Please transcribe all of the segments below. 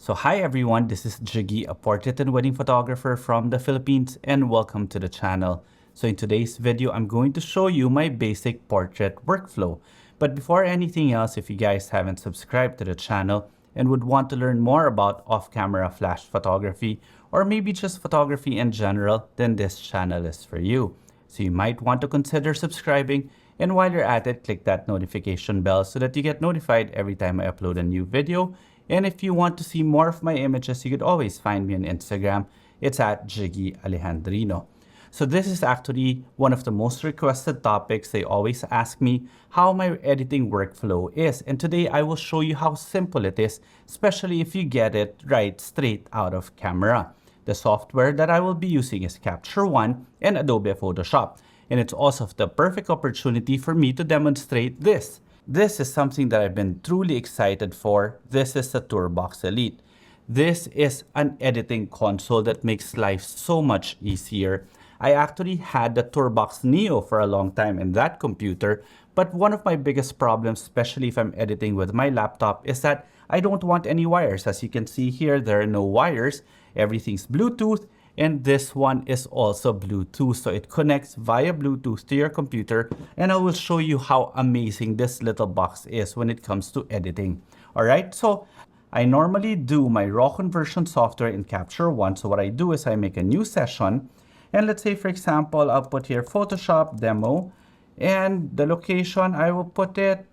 So hi everyone, this is Jiggie, a portrait and wedding photographer from the Philippines, and welcome to the channel. So in today's video, I'm going to show you my basic portrait workflow. But before anything else, if you guys haven't subscribed to the channel and would want to learn more about off-camera flash photography, or maybe just photography in general, then this channel is for you. So you might want to consider subscribing, and while you're at it, click that notification bell so that you get notified every time I upload a new video. And if you want to see more of my images, you could always find me on Instagram. It's at Jiggie Alejandrino. So this is actually one of the most requested topics. They always ask me how my editing workflow is. And today I will show you how simple it is, especially if you get it right straight out of camera. The software that I will be using is Capture One and Adobe Photoshop. And it's also the perfect opportunity for me to demonstrate this. This is something that I've been truly excited for. This is the Tourbox Elite. This is an editing console that makes life so much easier. I actually had the Tourbox Neo for a long time in that computer, but one of my biggest problems, especially if I'm editing with my laptop, is that I don't want any wires. As you can see here, there are no wires. Everything's Bluetooth. And this one is also Bluetooth, so it connects via Bluetooth to your computer, and I will show you how amazing this little box is when it comes to editing. Alright, so I normally do my raw conversion software in Capture One. So what I do is I make a new session, and let's say for example, I'll put here Photoshop demo, and the location I will put it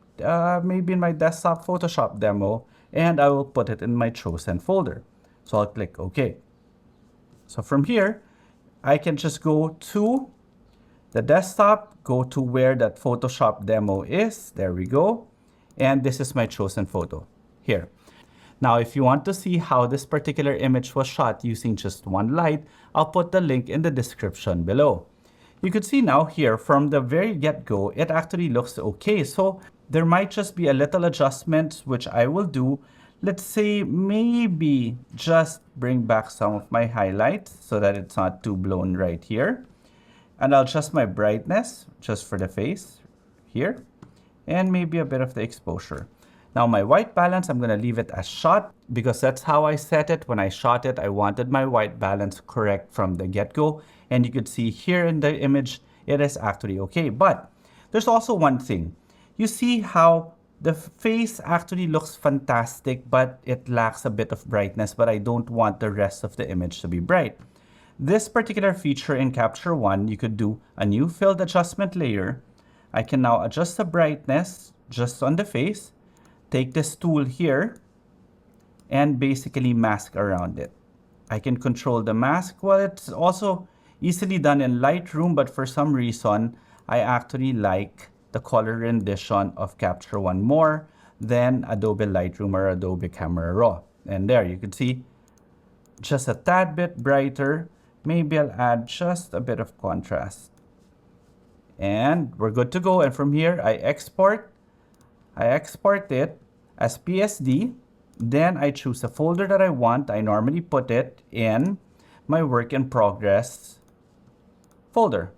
maybe in my desktop Photoshop demo, and I will put it in my chosen folder. So I'll click OK. So from here, I can just go to the desktop, go to where that Photoshop demo is. There we go. And this is my chosen photo here. Now, if you want to see how this particular image was shot using just one light, I'll put the link in the description below. You could see now here from the very get-go, it actually looks okay. So there might just be a little adjustment, which I will do. Let's say maybe just bring back some of my highlights so that it's not too blown right here. And I'll adjust my brightness just for the face here. And maybe a bit of the exposure. Now my white balance, I'm going to leave it as shot because that's how I set it. When I shot it, I wanted my white balance correct from the get-go. And you could see here in the image, it is actually okay. But there's also one thing. You see how the face actually looks fantastic, but it lacks a bit of brightness, but I don't want the rest of the image to be bright. This particular feature in Capture One, you could do a new filled adjustment layer. I can now adjust the brightness just on the face, take this tool here, and basically mask around it. I can control the mask. Well, it's also easily done in Lightroom, but for some reason, I actually like the color rendition of Capture One more than Adobe Lightroom or Adobe Camera Raw. And there you can see just a tad bit brighter. Maybe I'll add just a bit of contrast. And we're good to go. And from here, I export it as PSD. Then I choose a folder that I want. I normally put it in my work in progress folder.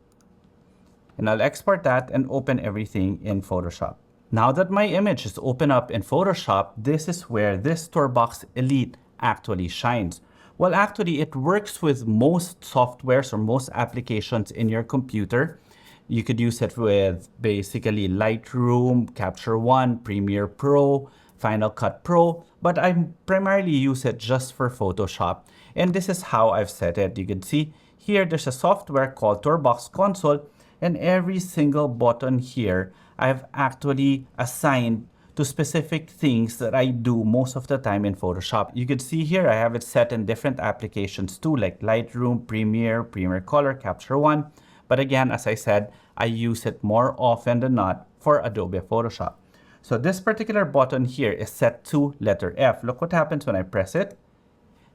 And I'll export that and open everything in Photoshop. Now that my image is open up in Photoshop, this is where this Tourbox Elite actually shines. Well, actually, it works with most softwares or most applications in your computer. You could use it with basically Lightroom, Capture One, Premiere Pro, Final Cut Pro, but I primarily use it just for Photoshop. And this is how I've set it. You can see here, there's a software called Tourbox Console. And every single button here, I've actually assigned to specific things that I do most of the time in Photoshop. You can see here, I have it set in different applications too, like Lightroom, Premiere, Premiere Color, Capture One. But again, as I said, I use it more often than not for Adobe Photoshop. So this particular button here is set to letter F. Look what happens when I press it.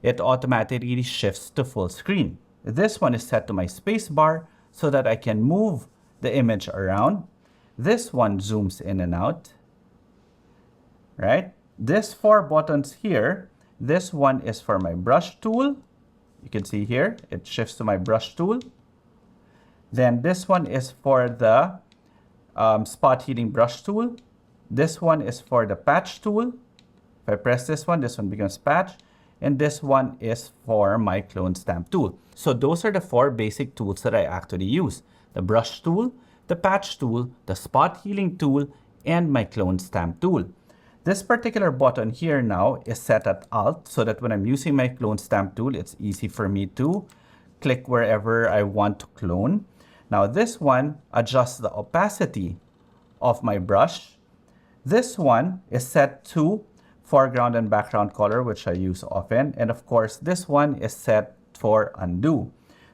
It automatically shifts to full screen. This one is set to my space bar, so that I can move the image around. This one zooms in and out, right? This 4 buttons here, this one is for my brush tool. You can see here, it shifts to my brush tool. Then this one is for the spot healing brush tool. This one is for the patch tool. If I press this one becomes patch. and this one is for my clone stamp tool. So those are the 4 basic tools that I actually use: the brush tool, the patch tool, the spot healing tool, and my clone stamp tool. This particular button here now is set at Alt, so that when I'm using my clone stamp tool, it's easy for me to click wherever I want to clone. Now this one adjusts the opacity of my brush. This one is set to foreground and background color, which I use often. And of course, this one is set for undo.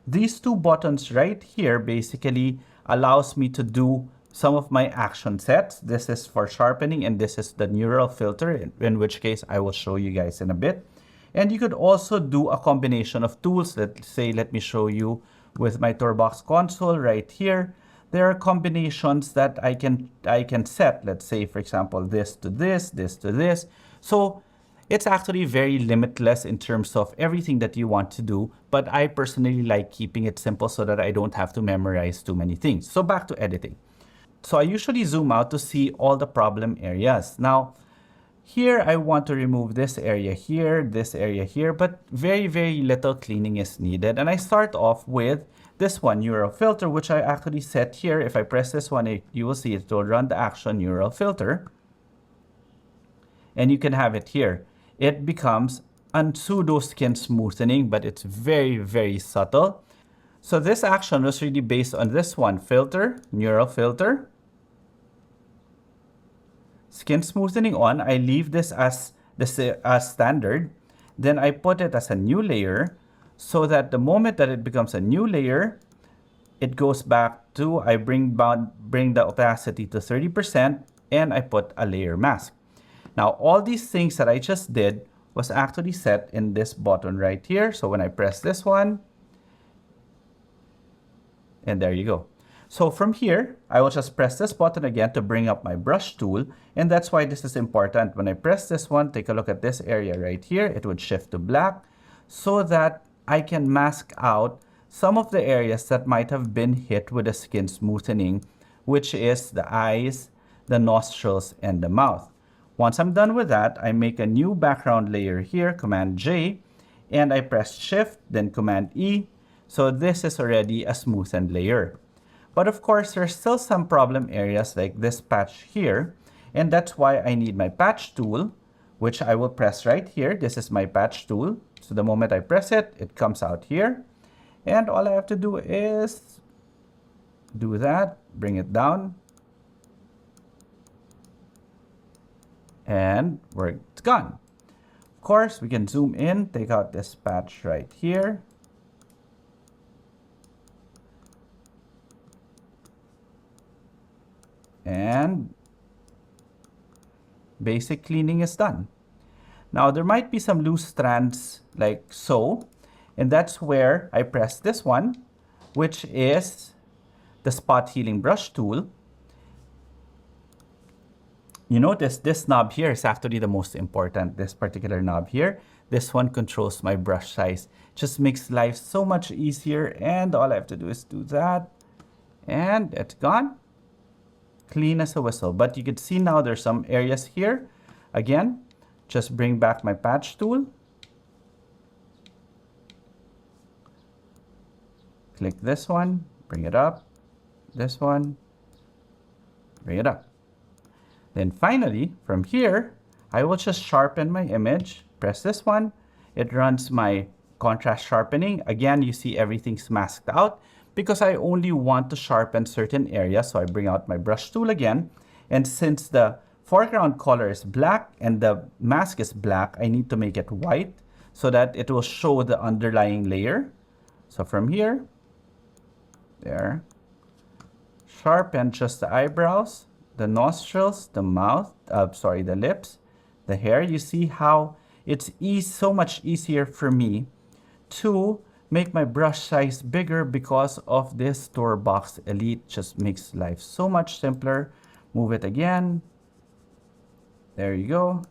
These 2 buttons right here basically allows me to do some of my action sets. This is for sharpening, and this is the neural filter, in which case I will show you guys in a bit. And you could also do a combination of tools. Let's say, let me show you with my Tourbox console right here. There are combinations that I can set. Let's say, for example, this to this, this to this. So it's actually very limitless in terms of everything that you want to do, but I personally like keeping it simple so that I don't have to memorize too many things. So back to editing. So I usually zoom out to see all the problem areas. Now, here I want to remove this area here, but very, very little cleaning is needed. And I start off with this one, neural filter, which I actually set here. If I press this one, you will see it will run the action neural filter. And you can have it here. It becomes a pseudo skin smoothing, but it's very, very subtle. So this action was really based on this one, filter, neural filter. Skin smoothing on, I leave this as standard. Then I put it as a new layer, so that the moment that it becomes a new layer, it goes back to, I bring the opacity to 30%, and I put a layer mask. Now, all these things that I just did was actually set in this button right here. So when I press this one, and there you go. So from here, I will just press this button again to bring up my brush tool. And that's why this is important. When I press this one, take a look at this area right here. It would shift to black so that I can mask out some of the areas that might have been hit with a skin smoothing, which is the eyes, the nostrils, and the mouth. Once I'm done with that, I make a new background layer here, Command J, and I press Shift, then Command E. So this is already a smoothened layer. But of course, there's still some problem areas like this patch here, and that's why I need my patch tool, which I will press right here. This is my patch tool. So the moment I press it, it comes out here. And all I have to do is do that, bring it down, and it's gone. Of course, we can zoom in, take out this patch right here. And basic cleaning is done. Now, there might be some loose strands like so, and that's where I press this one, which is the spot healing brush tool. You notice this knob here is actually the most important, this particular knob here. This one controls my brush size. Just makes life so much easier, and all I have to do is do that, and it's gone. Clean as a whistle. But you can see now there's some areas here. Again, just bring back my patch tool. Click this one, bring it up. This one, bring it up. Then finally, from here, I will just sharpen my image. Press this one. It runs my contrast sharpening. Again, you see everything's masked out because I only want to sharpen certain areas. So I bring out my brush tool again. And since the foreground color is black and the mask is black, I need to make it white so that it will show the underlying layer. So from here, there, sharpen just the eyebrows, the nostrils, the mouth, the lips, the hair. You see how it's so much easier for me to make my brush size bigger because of this Tourbox Elite. Just makes life so much simpler. Move it again. There you go.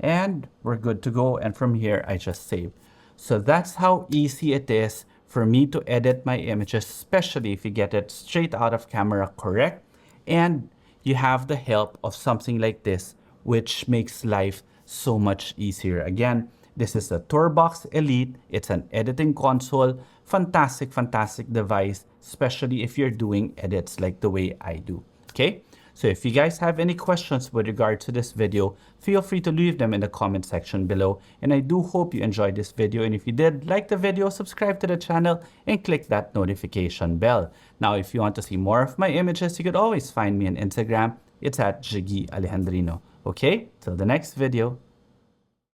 And we're good to go. And from here, I just save. So that's how easy it is for me to edit my images, especially if you get it straight out of camera correct. And you have the help of something like this, which makes life so much easier. Again, This is the Tourbox Elite. It's an editing console. Fantastic, fantastic device, especially if you're doing edits like the way I do. Okay? So if you guys have any questions with regard to this video, feel free to leave them in the comment section below. And I do hope you enjoyed this video. And if you did, like the video, subscribe to the channel, and click that notification bell. Now, if you want to see more of my images, you could always find me on Instagram. It's at Jiggie Alejandrino. Okay? Till the next video.